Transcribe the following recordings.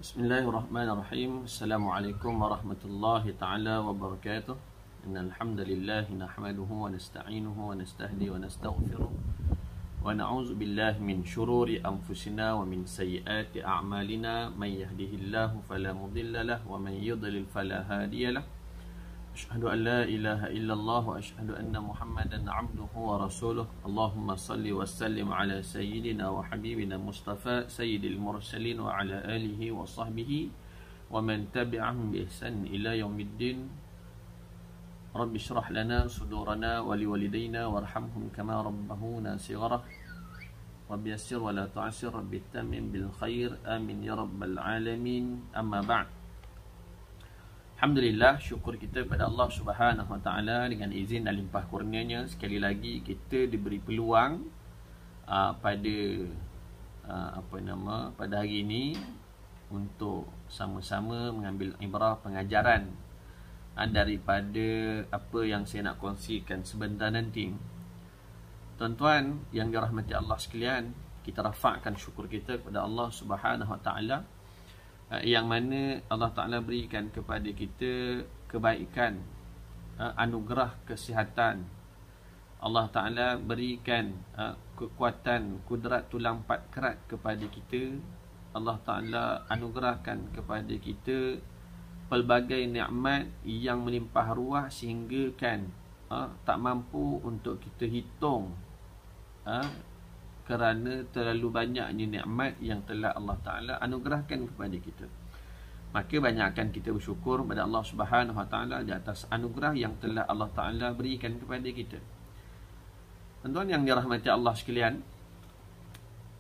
Bismillahirrahmanirrahim. Assalamualaikum warahmatullahi ta'ala wabarakatuh. Innal hamdalillah nahmaduhu wa nasta'inuhu wa nastahdi wa nastaghfiruh wa na'udzu billahi min shururi anfusina wa min sayyiati a'malina. May yahdihillahu fala mudilla lahu wa may yudlil fala hadiya lahu. Asyhadu an la ilaha illallah wa asyhadu anna Muhammadan 'abduhu wa rasuluh. Allahumma salli wa sallim ala sayyidina wa habibina Mustafa sayyidil mursalin wa ala alihi wa sahbihi wa man tabi'ahum bi ihsan ila yaumiddin. Rabbi shrah lana sudurana wa liwalidayna warhamhum kama rabbahuna shighara. Rabbi yassir wa la tu'assir, rabbi tammim bil khair, amin ya rabbal alamin. Amma ba'd. Alhamdulillah, syukur kita kepada Allah Subhanahu Wa Taala dengan izin dan limpah kurnianya, sekali lagi kita diberi peluang pada hari ini untuk sama-sama mengambil ibrah pengajaran daripada apa yang saya nak kongsikan sebentar nanti. Tuan-tuan yang dirahmati Allah sekalian, kita rafakkan syukur kita kepada Allah Subhanahu Wa Taala yang mana Allah Ta'ala berikan kepada kita kebaikan, anugerah kesihatan. Allah Ta'ala berikan kekuatan, kudrat tulang empat kerat kepada kita. Allah Ta'ala anugerahkan kepada kita pelbagai nikmat yang melimpah ruah sehingga kan tak mampu untuk kita hitung kerana terlalu banyaknya nikmat yang telah Allah Ta'ala anugerahkan kepada kita. Maka banyakkan kita bersyukur kepada Allah Subhanahu Wa Ta'ala di atas anugerah yang telah Allah Ta'ala berikan kepada kita. Tuan-tuan yang dirahmati Allah sekalian,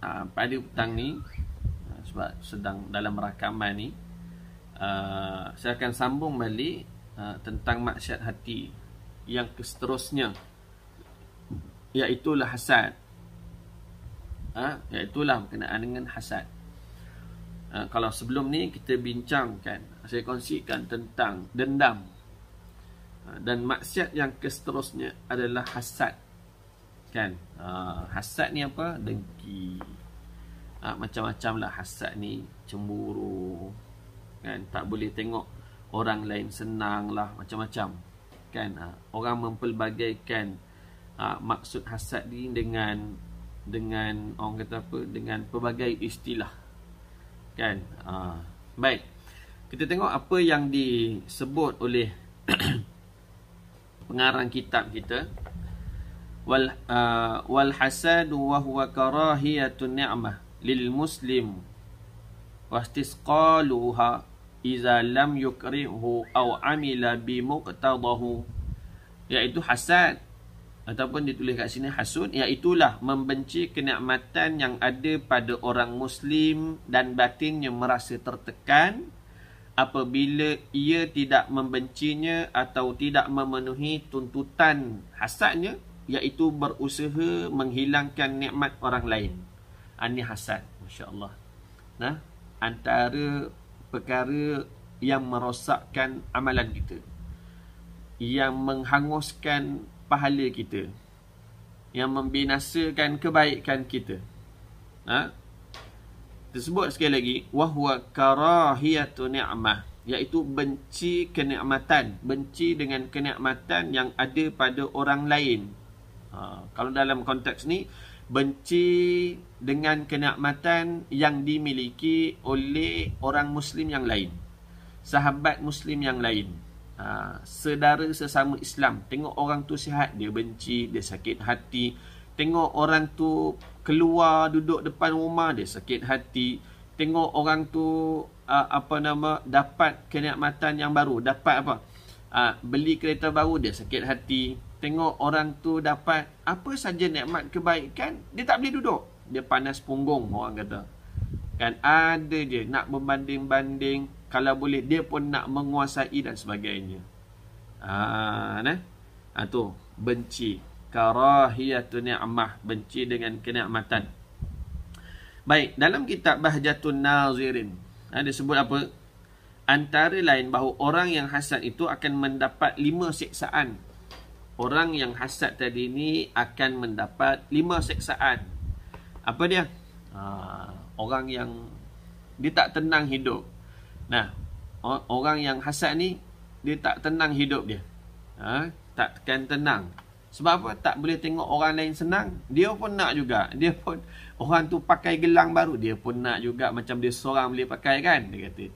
pada petang ni, sebab sedang dalam rakaman ni, saya akan sambung balik tentang maksiat hati yang seterusnya, iaitulah hasad. Iaitulah berkenaan dengan hasad. Kalau sebelum ni kita bincangkan, saya kongsikan tentang dendam, dan maksiat yang seterusnya adalah hasad, kan? Hasad ni apa? Dengki. Macam-macam lah hasad ni. Cemburu, kan? Tak boleh tengok orang lain senang lah, macam-macam, kan? Orang mempelbagaikan maksud hasad ni dengan orang kata apa, dengan pelbagai istilah, kan? Baik, kita tengok apa yang disebut oleh pengarang kitab kita. Wal hasadu wa huwa karahiyatun ni'mah lil muslim wastisqaluha iza lam yukrihu aw amila bi muqtadahu. Iaitu hasad, ataupun ditulis kat sini hasud, iaitulah membenci kenikmatan yang ada pada orang Muslim dan batinnya merasa tertekan apabila ia tidak membencinya atau tidak memenuhi tuntutan hasadnya, iaitu berusaha menghilangkan nikmat orang lain. Ini hasad, Masya Allah. Nah, antara perkara yang merosakkan amalan kita, yang menghanguskan pahala kita, yang membinasakan kebaikan kita. Tersebut sekali lagi, wahwa karahiyatu ni'mah, iaitu benci kenikmatan, benci dengan kenikmatan yang ada pada orang lain. Kalau dalam konteks ni, benci dengan kenikmatan yang dimiliki oleh orang Muslim yang lain, sahabat Muslim yang lain, saudara sesama Islam. Tengok orang tu sihat, dia benci, dia sakit hati. Tengok orang tu keluar duduk depan rumah, dia sakit hati. Tengok orang tu dapat kenikmatan yang baru, dapat beli kereta baru, dia sakit hati. Tengok orang tu dapat apa saja nikmat kebaikan, dia tak boleh duduk, dia panas punggung, orang kata, kan? Ada je nak membanding-banding, kalau boleh dia pun nak menguasai dan sebagainya. Tu benci. Karahiyatun ni'mah, benci dengan kenikmatan. Baik, dalam kitab Bahjatun Nazirin disebut apa? Antara lain bahawa orang yang hasad itu akan mendapat 5 siksaan. Orang yang hasad tadi ni akan mendapat 5 siksaan. Apa dia? Orang yang dia tak tenang hidup. Nah, orang yang hasad ni dia tak tenang hidup dia. Takkan tenang. Sebab apa? Tak boleh tengok orang lain senang. Dia pun nak juga. Dia pun, orang tu pakai gelang baru, dia pun nak juga macam dia seorang boleh pakai kan. Dia kata.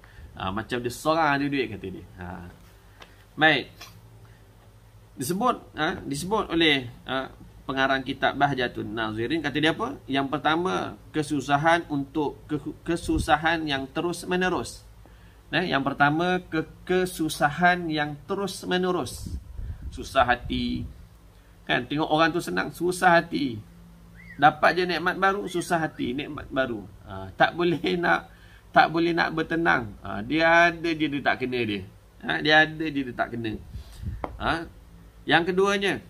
Macam dia seorang ada duit, kata dia. Baik. Disebut oleh pengarang kitab Bahjatun Nazirin, kata dia apa? Yang pertama, kesusahan yang terus menerus. Yang pertama, kesusahan yang terus menerus. Susah hati. Kan, tengok orang tu senang, susah hati. Dapat je nikmat baru, susah hati, nikmat baru. Tak boleh nak bertenang. Dia ada je dia tak kena dia. Dia ada je dia tak kena. Yang keduanya,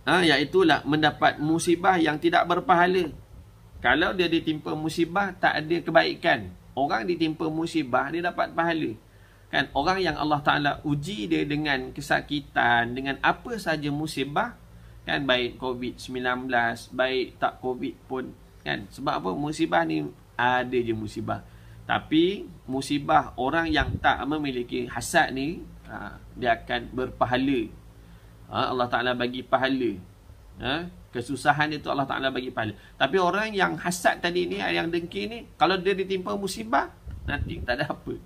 iaitulah mendapat musibah yang tidak berpahala. Kalau dia ditimpa musibah, tak ada kebaikan. Orang ditimpa musibah, dia dapat pahala. Kan, orang yang Allah Ta'ala uji dia dengan kesakitan, dengan apa saja musibah, kan, baik COVID-19, baik tak COVID pun, kan. Sebab apa? Musibah ni ada je musibah. Tapi musibah orang yang tak memiliki hasad ni, dia akan berpahala. Allah Ta'ala bagi pahala. Kesusahan itu Allah Ta'ala bagi pahala. Tapi orang yang hasad tadi ni, yang dengki ni, kalau dia ditimpa musibah, nanti tak ada apa.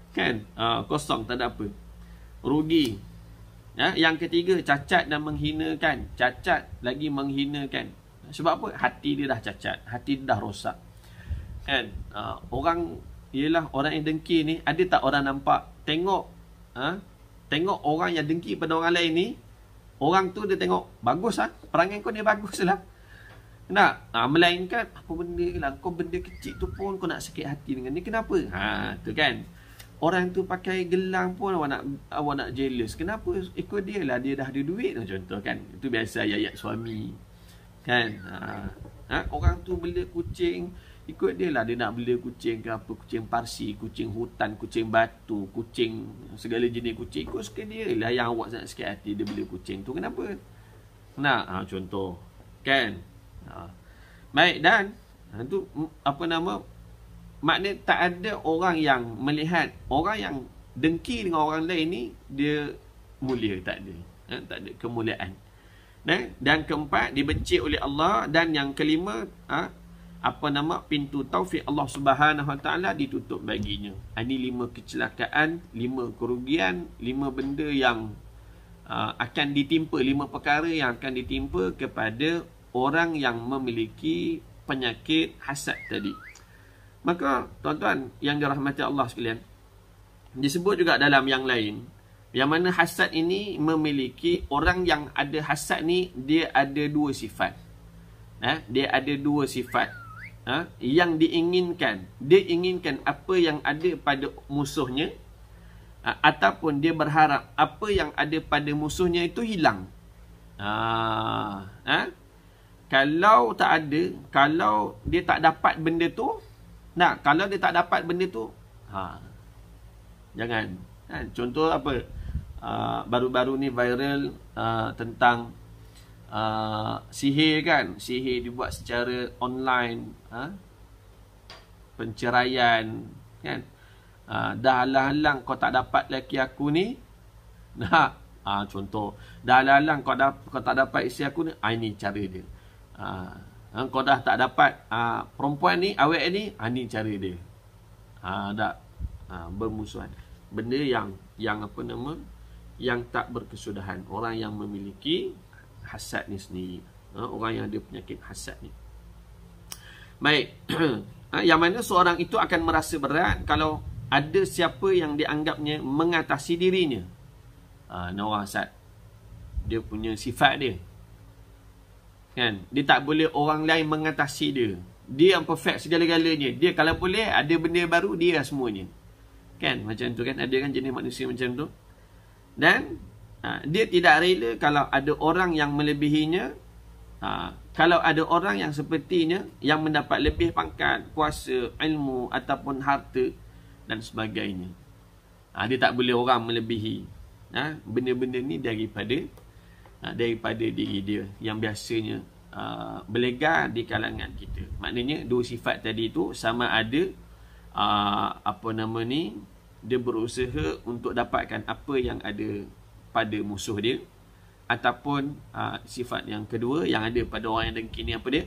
Kan? Kosong, tak ada apa. Rugi. Yang ketiga, cacat dan menghinakan. Cacat lagi menghinakan. Sebab apa? Hati dia dah cacat. Hati dia dah rosak. Kan? Orang yang dengki ni, ada tak orang nampak? Tengok orang yang dengki pada orang lain ni, orang tu dia tengok, bagus perangai kau ni bagus lah. Nak, melainkan, apa benda lah, kau benda kecil tu pun kau nak sakit hati dengan ni, kenapa? Tu kan. Orang tu pakai gelang pun awak nak jealous. Kenapa? Ikut dia lah, dia dah ada duit. Contoh kan. Itu biasa ayat suami. Kan? Orang tu bela kucing, ikut dia lah, dia nak bela kucing ke apa, kucing Parsi, kucing hutan, kucing batu, kucing, segala jenis kucing. Ikut suka dia lah. Yang awak nak sakit hati, dia bela kucing tu. Kenapa? Nak, contoh. Kan? Baik, dan tu apa nama, maknanya tak ada orang yang melihat orang yang dengki dengan orang lain ni dia mulia, tak ada. Tak ada kemuliaan. Dan keempat, dibenci oleh Allah. Dan yang kelima, pintu taufik Allah Subhanahu Wa Taala ditutup baginya. Ini 5 kecelakaan, 5 kerugian, 5 benda yang akan ditimpa, 5 perkara yang akan ditimpa kepada orang yang memiliki penyakit hasad tadi. Maka tuan-tuan yang dirahmati Allah sekalian, disebut juga dalam yang lain, yang mana hasad ini memiliki, orang yang ada hasad ni, dia ada 2 sifat. Dia ada 2 sifat yang diinginkan. Dia inginkan apa yang ada pada musuhnya, ataupun dia berharap apa yang ada pada musuhnya itu hilang. Kalau tak ada, kalau dia tak dapat benda tu, kalau dia tak dapat benda tu, jangan. Contoh apa? Baru-baru ni viral tentang sihir kan. Sihir dibuat secara online. Penceraian kan. Dah halang-halang kau tak dapat lelaki aku ni. Contoh. Dah halang-halang kau tak dapat isteri aku ni. Ini cara dia. Kau dah tak dapat perempuan ni, awet ni, ni cara dia. Bermusuhan. Benda yang apa nama, yang tak berkesudahan. Orang yang memiliki hasad ni sendiri, orang yang ada penyakit hasad ni. Baik. Yang mana seorang itu akan merasa berat kalau ada siapa yang dianggapnya mengatasi dirinya. Ni orang hasad, dia punya sifat dia. Kan? Dia tak boleh orang lain mengatasi dia. Dia yang perfect segala-galanya. Dia kalau boleh ada benda baru, dia semuanya. Kan? Macam tu kan. Ada kan jenis manusia macam tu. Dan Dia tidak rela kalau ada orang yang melebihinya. Kalau ada orang yang sepertinya yang mendapat lebih pangkat, kuasa, ilmu ataupun harta dan sebagainya. Dia tak boleh orang melebihi. Benda-benda ni daripada diri dia yang biasanya berlegar di kalangan kita. Maknanya dua sifat tadi tu sama ada dia berusaha untuk dapatkan apa yang ada pada musuh dia, ataupun sifat yang kedua yang ada pada orang yang dengki ni apa dia,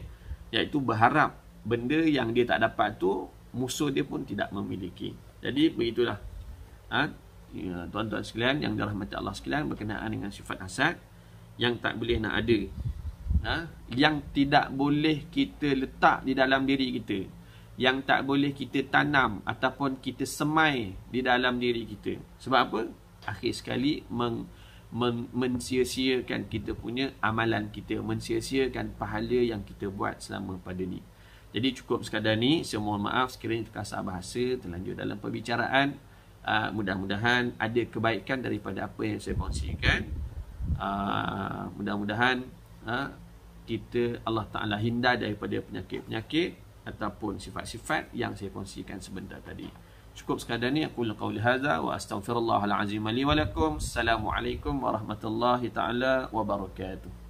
iaitu berharap benda yang dia tak dapat tu musuh dia pun tidak memiliki. Jadi begitulah tuan-tuan sekalian yang dirahmati Allah sekalian, berkenaan dengan sifat hasad yang tak boleh nak ada, yang tidak boleh kita letak di dalam diri kita, yang tak boleh kita tanam ataupun kita semai di dalam diri kita. Sebab apa? Akhir sekali mensia-siakan kita punya amalan kita, mensia-siakan pahala yang kita buat selama pada ni. Jadi cukup sekadar ni. Saya mohon maaf sekiranya terkasar bahasa, terlanjur dalam perbicaraan. Mudah-mudahan ada kebaikan daripada apa yang saya kongsikan. Mudah-mudahan kita Allah Ta'ala hindar daripada penyakit-penyakit ataupun sifat-sifat yang saya kongsikan sebentar tadi. Cukup sekadar ni. Aku qauli hadza wa astaghfirullahal azim li wa lakum. Assalamualaikum warahmatullahi taala wabarakatuh.